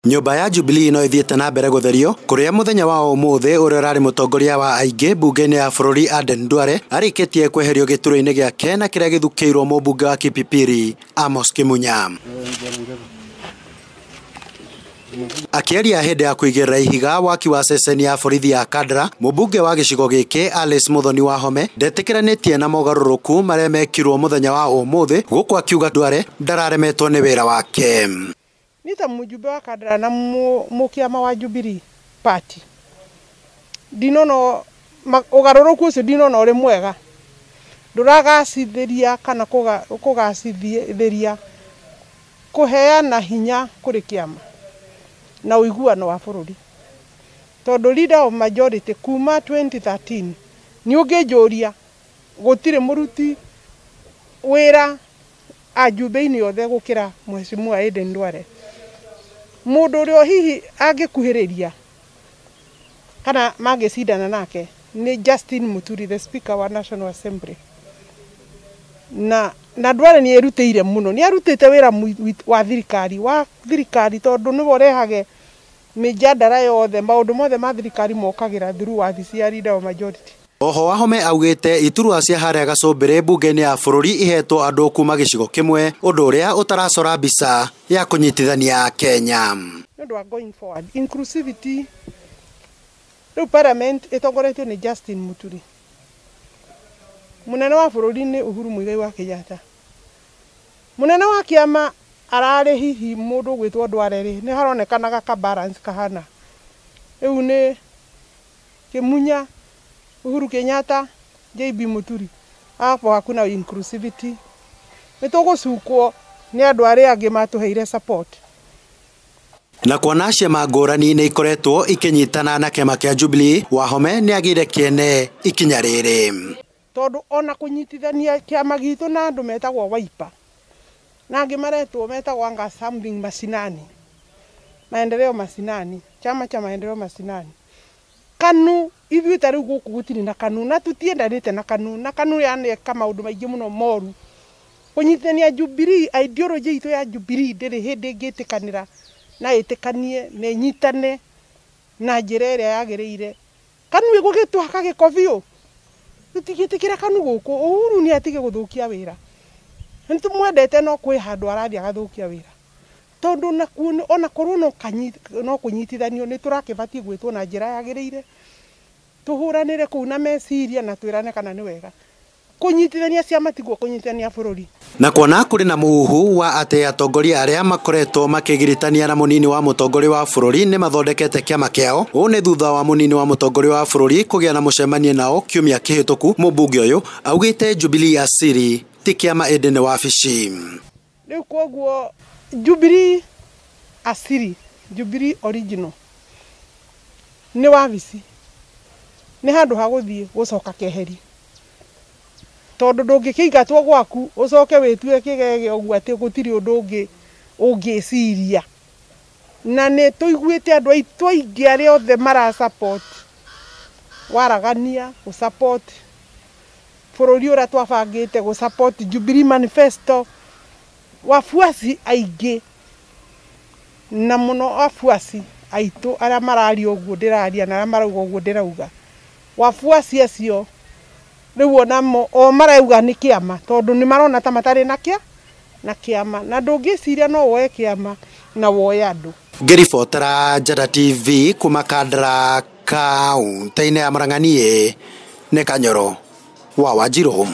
Nyumba ya Jubilee no ithiete na mbere gutherio kuria muthenya wa umuthi uria urari mutongoria wa aingi bunge-ini ya bururi Aden Duale arikitie kweherio gituro-ini giake na kiria githukiirwo mubunge wa Kipipiri Amos Kimunya. Akiaria hindi ya kuigirira ihiga waki wa ceceni ya borithi ya Kandara, mubunge wa gicigo giki Alice Muthoni Wahome ndetikiranitie na mogaruruku maria mekirwo muthenya wa umuthi, guku akiuga Duale ndararemetwo ni wira wake. Nita mujumbe wa Kandara na mukiama wa Jubilee Party dinono ugaruruku ucio dinono uri mwega, nduragacithiria kana kugacithiria kuheana hinya kuri kiama na uiguano wa bururi, tondu leader of majority kuma 2013 ni ungijuria gutire muruti wira ajumbe-ini yothe gukira Mheshimiwa Aden Duale. Mundu uria hihi angikuhiriria kana magicindana nake ni Justin Muturi, the Speaker wa National Assembly. Na Duale ni erutire muno, ni arutite wira wa thirikari tondu ni borehage mijadara yothe, maundu mothe ma thirikari mokagira through wabici ya leader of majority. Oho Wahome augite iturwa cia haria gacumbire bunge-ini ya bururi ihetwo andu kuma gicigo kimwe, undu uria utaracora mbica ya kunyitithania Kenya. Ndu wa going forward inclusivity, riu parliament itongoretio ni Justin Muturi, munene wa bururi ni Uhuru Muigai wa Kenyatta, munene wa kiama arari hihi mundu gwitwo Duale ri ni haronekanaga ka balance kahana, riu ni Kimunya, Uhuru Kenyatta, JB Muturi. Hapo hakuna inclusivity. Nitugucukwo ni andu aria angi matuheire support. Na kuona ciama ngurani ni ikoretwo ikinyitana na kiama kia Jubilee, Wahome ni agire kiene ikinya riri, tondu ona kunyitithania kiama gitu na andu metagwo Wiper na angi maretwo metagwo anga something mashinani, maendeleo mashinani, chama cha maendeleo mashinani. KANU ithuĩ ta rĩu gũkũ gũtirĩ na KANU na tutiendanĩte na KANU, na KANU yaneka maũndũ maingĩ mũno moru. Kũnyitithania Jubilee, ideology itũ ya Jubilee ndĩrĩ hĩndĩ ĩngĩtĩkanĩra na ĩtĩkanie na ĩnyitane na njĩra ĩrĩa yagĩrĩire. KANU ĩgũgĩtwaka gĩko biũ, tũtigĩtĩkĩra KANU gũkũ. Uhuru nĩ atige gũthũkia wĩra, nĩtũmwendete no kwĩ handũ arathiĩ agathũkia wĩra, tondu ona korwo no kunyitithanio ni turakĩbatie gwĩtwo na njĩra yagĩrĩire, tuhuranĩre kũu na meciria na twĩrane kana nĩ wega. Kunyitithania ciama tiguo kunyitithania bururi. Na kuona kuri na muhu wa ate atongoria aria makoretwo makigiritania na munini wa mutongoria wa bururi ni mathondekete kiama kiao. Ũũ nĩ thutha wa munini wa mutongoria wa bururi kugia na mucemanie nao kiumia kihituku. Mubunge uyu augite Jubilee asiri ti kiama ĩndĩ nĩ wabici. Rĩu koguo Jubilee asiri, Jubilee original ni wabici, ni handu ha guthii gucoka keheri, tondu ndũngĩkĩingatwo gwaku ucoke wĩtue kĩgege ũguo atĩ gũtirĩ ũndũ ũngĩciria. Na nĩ tũiguĩte andũ aitũ aingĩ arĩa othe mara support waragania, gu support bũrũri ũrĩa twabangĩte, gu support Jubilee manifesto, wafuasi aingĩ na muno wafuasi aitũ arĩa mararia ũguo ndĩraria na arĩa marauga ũguo ndĩrauga, wafuasi acio rĩu onamo o marauga nĩ kĩama, tondu nĩ marona ta matarĩ na kĩama, na ndũngĩciria no woe kĩama na woe andũ. Ngĩribotera Njata TV kuma Kandara, kaunti-inĩ ya Murang'a, nĩ Kanyoro wa Wanjiru.